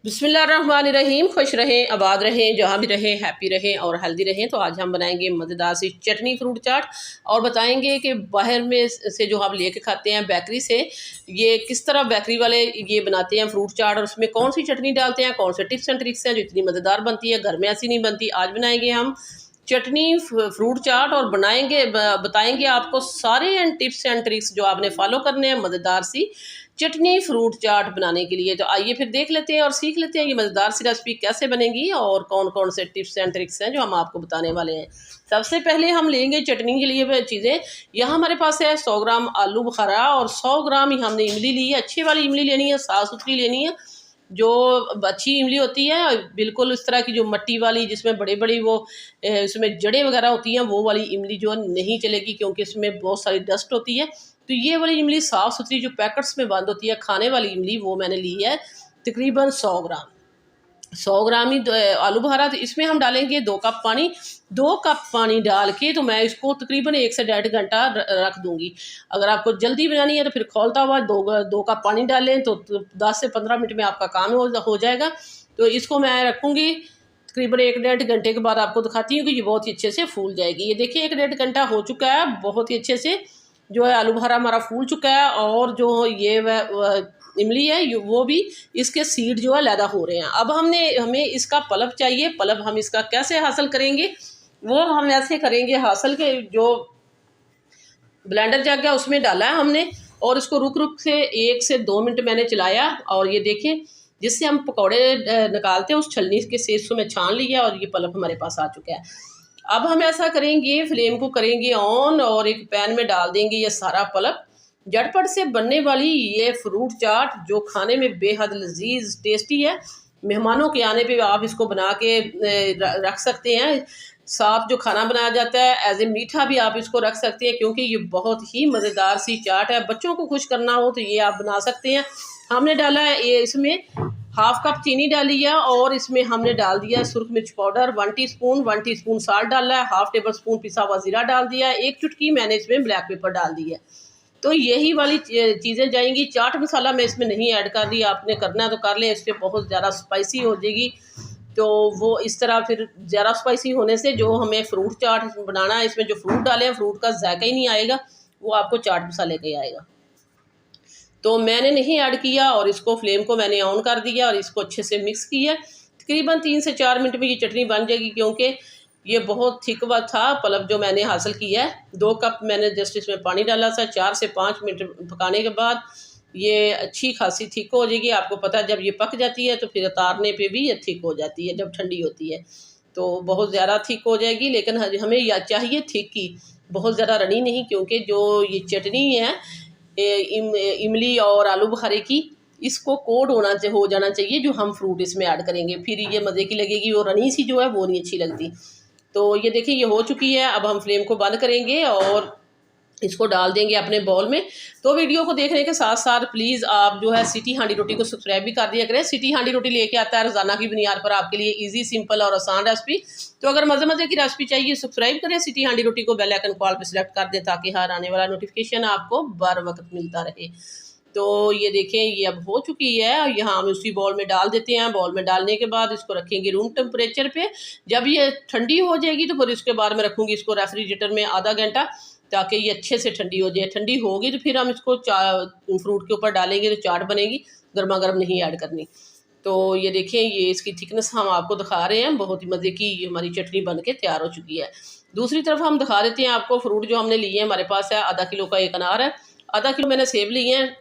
बिस्मिल्लाहिर्रहमानिर्रहीम। खुश रहें, आबाद रहें, जहाँ भी रहें हैप्पी रहें और हेल्दी रहें। तो आज हम बनाएंगे मज़ेदार सी चटनी फ्रूट चाट और बताएंगे कि बाहर में से जो हम लेके खाते हैं बेकरी से, ये किस तरह बेकरी वाले ये बनाते हैं फ्रूट चाट और उसमें कौन सी चटनी डालते हैं, कौन से टिप्स एंड ट्रिक्स हैं जो इतनी मज़ेदार बनती है। घर में ऐसी नहीं बनती। आज बनाएंगे हम चटनी फ्रूट चाट और बताएंगे आपको सारे एंड टिप्स एंड ट्रिक्स जो आपने फॉलो करने हैं मज़ेदार सी चटनी फ्रूट चाट बनाने के लिए। तो आइए फिर देख लेते हैं और सीख लेते हैं ये मज़ेदार सी रेसिपी कैसे बनेगी और कौन कौन से टिप्स एंड ट्रिक्स हैं जो हम आपको बताने वाले हैं। सबसे पहले हम लेंगे चटनी के लिए चीज़ें। यहाँ हमारे पास है 100 ग्राम आलू बुखारा और 100 ग्राम ही हमने इमली ली है। अच्छी वाली इमली लेनी है, साफ़ सुथरी लेनी है, जो अच्छी इमली होती है बिल्कुल इस तरह की जो मट्टी वाली जिसमें बड़ी बड़ी वो इसमें जड़ें वगैरह होती हैं, वो वाली इमली जो नहीं चलेगी क्योंकि इसमें बहुत सारी डस्ट होती है। तो ये वाली इमली साफ़ सुथरी जो पैकेट्स में बंद होती है खाने वाली इमली, वो मैंने ली है तकरीबन 100 ग्राम। 100 ग्राम ही आलू बुखारा। तो इसमें हम डालेंगे 2 कप पानी। 2 कप पानी डाल के तो मैं इसको तकरीबन 1 से 1.5 घंटा रख दूंगी। अगर आपको जल्दी बनानी है तो फिर खोलता हुआ 2 कप पानी डालें तो 10 से 15 मिनट में आपका काम हो जाएगा। तो इसको मैं रखूँगी तकरीबन 1-1.5 घंटे के बाद आपको दिखाती हूँ कि ये बहुत ही अच्छे से फूल जाएगी। ये देखिए 1-1.5 घंटा हो चुका है, बहुत ही अच्छे से जो है आलू बुखारा हमारा फूल चुका है और जो ये इमली है वो भी इसके सीड जो है लैदा हो रहे हैं। अब हमें इसका पल्प चाहिए। पल्प हम इसका कैसे हासिल करेंगे, वो हम ऐसे करेंगे हासिल के जो ब्लेंडर जग गया उसमें डाला है हमने और इसको रुक रुक से 1 से 2 मिनट मैंने चलाया और ये देखें जिससे हम पकौड़े निकालते हैं उस छलनी के से इसको मैं छान लिया और ये पल्प हमारे पास आ चुका है। अब हम ऐसा करेंगे, फ्लेम को करेंगे ऑन और एक पैन में डाल देंगे ये सारा पल्प। झटपट से बनने वाली ये फ्रूट चाट जो खाने में बेहद लजीज टेस्टी है। मेहमानों के आने पे आप इसको बना के रख सकते हैं। साथ जो खाना बनाया जाता है एज ए मीठा भी आप इसको रख सकते हैं क्योंकि ये बहुत ही मज़ेदार सी चाट है। बच्चों को खुश करना हो तो ये आप बना सकते हैं। हमने डाला है ये इसमें 1/2 कप चीनी डाली है और इसमें हमने डाल दिया सुरख मिर्च पाउडर 1 टीस्पून साल्ट डाला है, 1/2 टेबल स्पून पिसा हुआ ज़ीरा डाल दिया है, 1 चुटकी मैंने इसमें ब्लैक पेपर डाल दी है। तो यही वाली चीज़ें जाएंगी। चाट मसाला मैं इसमें नहीं ऐड कर रही, आपने करना है तो कर लें, इससे बहुत ज़्यादा स्पाइसी हो जाएगी। तो वो इस तरह फिर ज़्यादा स्पाइसी होने से जो हमें फ्रूट चाट बनाना है इसमें जो फ्रूट डाले हैं फ्रूट का जायका ही नहीं आएगा, वो आपको चाट मसाले का ही आएगा। तो मैंने नहीं ऐड किया और इसको फ्लेम को मैंने ऑन कर दिया और इसको अच्छे से मिक्स किया। तकरीबन 3 से 4 मिनट में ये चटनी बन जाएगी क्योंकि ये बहुत थिक हुआ था पल्प जो मैंने हासिल किया है। 2 कप मैंने जस्ट इसमें पानी डाला था। 4 से 5 मिनट पकाने के बाद ये अच्छी खासी थिक हो जाएगी। आपको पता है जब ये पक जाती है तो फिर उतारने पे भी ये थिक हो जाती है, जब ठंडी होती है तो बहुत ज़्यादा थिक हो जाएगी। लेकिन हमें या चाहिए थिक की, बहुत ज़्यादा रनी नहीं, क्योंकि जो ये चटनी है इमली और आलू बुखारे की, इसको कोड हो जाना चाहिए जो हम फ्रूट इसमें ऐड करेंगे, फिर ये मज़े की लगेगी। वो रनी सी जो है वो नहीं अच्छी लगती। तो ये देखिए ये हो चुकी है। अब हम फ्लेम को बंद करेंगे और इसको डाल देंगे अपने बाउल में। तो वीडियो को देखने के साथ साथ प्लीज़ आप जो है सिटी हांडी रोटी को सब्सक्राइब भी कर दिया करें। सिटी हांडी रोटी लेके आता है रोज़ाना की बुनियाद पर आपके लिए इजी, सिंपल और आसान रेसिपी। तो अगर मज़े मज़े की रेसिपी चाहिए सब्सक्राइब करें सिटी हांडी रोटी को, बेल आइकन कॉल पर सिलेक्ट कर दें ताकि हर आने वाला नोटिफिकेशन आपको बर वक्त मिलता रहे। तो ये देखें ये अब हो चुकी है। यहाँ हम उसी बॉल में डाल देते हैं। बॉल में डालने के बाद इसको रखेंगे रूम टेम्परेचर पे। जब ये ठंडी हो जाएगी तो फिर इसके बाद मैं रखूँगी इसको रेफ्रिजरेटर में आधा घंटा ताकि ये अच्छे से ठंडी हो जाए। ठंडी होगी तो फिर हम इसको फ्रूट के ऊपर डालेंगे तो चाट बनेगी। गर्मा गर्म नहीं ऐड करनी। तो ये देखें ये इसकी थिकनेस हम आपको दिखा रहे हैं। बहुत ही मज़े की ये हमारी चटनी बन के तैयार हो चुकी है। दूसरी तरफ हम दिखा देते हैं आपको फ्रूट जो हमने लिए हैं। हमारे पास है आधा किलो का एक अनार है, आधा किलो मैंने सेब लिए हैं,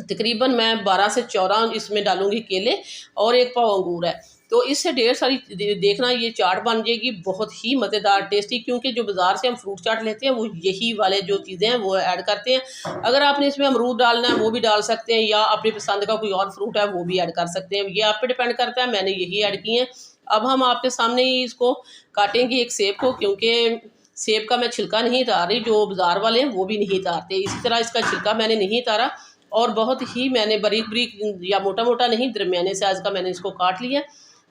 तकरीबन मैं 12 से 14 इसमें डालूंगी केले और 1 पाव अंगूर है। तो इससे ढेर सारी देखना ये चाट बन जाएगी बहुत ही मज़ेदार टेस्टी, क्योंकि जो बाज़ार से हम फ्रूट चाट लेते हैं वो यही वाले जो चीज़ें हैं वो ऐड करते हैं। अगर आपने इसमें अमरूद डालना है वो भी डाल सकते हैं या अपनी पसंद का कोई और फ्रूट है वो भी ऐड कर सकते हैं, ये आप पे डिपेंड करता है। मैंने यही ऐड किए हैं। अब हम आपके सामने ही इसको काटेंगे एक सेब को, क्योंकि सेब का मैं छिलका नहीं उतार रही, जो बाज़ार वाले हैं वो भी नहीं उतारते। इसी तरह इसका छिलका मैंने नहीं उतारा और बहुत ही मैंने बारीक बारीक या मोटा मोटा नहीं, दरमियाने साइज़ का मैंने इसको काट लिया।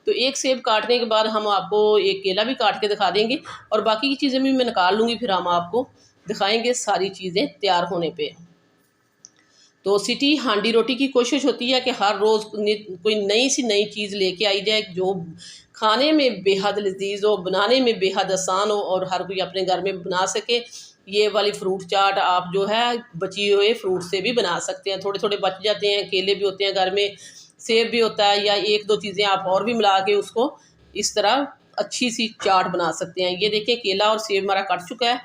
तो एक सेब काटने के बाद हम आपको एक केला भी काट के दिखा देंगे और बाकी की चीज़ें भी मैं निकाल लूँगी, फिर हम आपको दिखाएंगे सारी चीज़ें तैयार होने पे। तो सिटी हांडी रोटी की कोशिश होती है कि हर रोज़ कोई नई चीज़ लेके आई जाए जो खाने में बेहद लजीज हो, बनाने में बेहद आसान हो और हर कोई अपने घर में बना सके। ये वाली फ्रूट चाट आप जो है बची हुए फ्रूट से भी बना सकते हैं। थोड़े थोड़े बच जाते हैं, केले भी होते हैं घर में, सेब भी होता है, या एक दो चीज़ें आप और भी मिला के उसको इस तरह अच्छी सी चाट बना सकते हैं। ये देखें केला और सेब हमारा कट चुका है,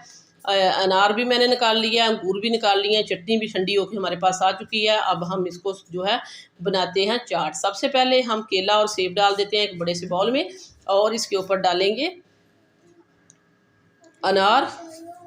अनार भी मैंने निकाल लिया है, अंगूर भी निकाल लिए हैं, चटनी भी ठंडी होकर हमारे पास आ चुकी है। अब हम इसको जो है बनाते हैं चाट। सबसे पहले हम केला और सेब डाल देते हैं एक बड़े से बाउल में और इसके ऊपर डालेंगे अनार।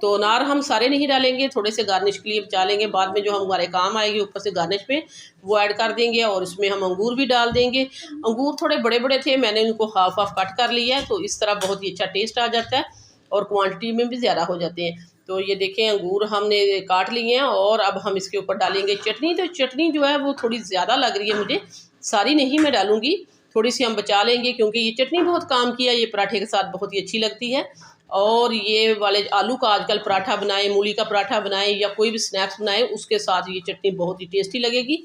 तो अनार हम सारे नहीं डालेंगे, थोड़े से गार्निश के लिए बचा लेंगे, बाद में जो हम हमारे काम आएगी ऊपर से गार्निश में वो ऐड कर देंगे। और इसमें हम अंगूर भी डाल देंगे। अंगूर थोड़े बड़े बड़े थे, मैंने उनको हाफ हाफ कट कर लिया है, तो इस तरह बहुत ही अच्छा टेस्ट आ जाता है और क्वांटिटी में भी ज़्यादा हो जाते हैं। तो ये देखें अंगूर हमने काट लिए हैं और अब हम इसके ऊपर डालेंगे चटनी। तो चटनी जो है वो थोड़ी ज़्यादा लग रही है मुझे, सारी नहीं मैं डालूँगी, थोड़ी सी हम बचा लेंगे क्योंकि ये चटनी बहुत काम की है, ये पराठे के साथ बहुत ही अच्छी लगती है। और ये वाले आलू का आजकल पराठा बनाएं, मूली का पराठा बनाएं या कोई भी स्नैक्स बनाएं, उसके साथ ये चटनी बहुत ही टेस्टी लगेगी।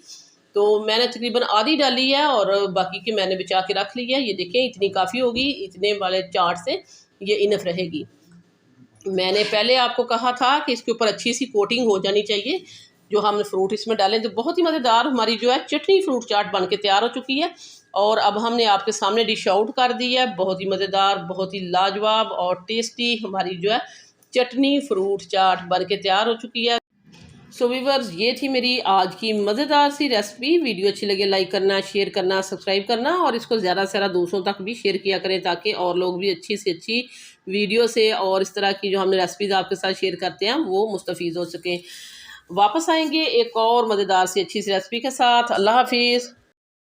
तो मैंने तकरीबन आधी डाली है और बाकी की मैंने बचा के रख ली है। ये देखें इतनी काफ़ी होगी, इतने वाले चाट से ये इनफ रहेगी। मैंने पहले आपको कहा था कि इसके ऊपर अच्छी सी कोटिंग हो जानी चाहिए। जो हमने फ्रूट इसमें डालें तो बहुत ही मज़ेदार हमारी जो है चटनी फ्रूट चाट बन के तैयार हो चुकी है। और अब हमने आपके सामने डिश आउट कर दी है। बहुत ही मज़ेदार, बहुत ही लाजवाब और टेस्टी हमारी जो है चटनी फ्रूट चाट बन के तैयार हो चुकी है। सो व्यूअर्स, ये थी मेरी आज की मज़ेदार सी रेसिपी। वीडियो अच्छी लगे लाइक करना, शेयर करना, सब्सक्राइब करना और इसको ज़्यादा से ज़्यादा दोस्तों तक भी शेयर किया करें ताकि और लोग भी अच्छी से अच्छी वीडियो से और इस तरह की जो हमने रेसिपीज़ आपके साथ शेयर करते हैं वो मुस्तफ़ीज़ हो सकें। वापस आएंगे एक और मज़ेदार सी अच्छी सी रेसिपी के साथ। अल्लाह हाफिज़।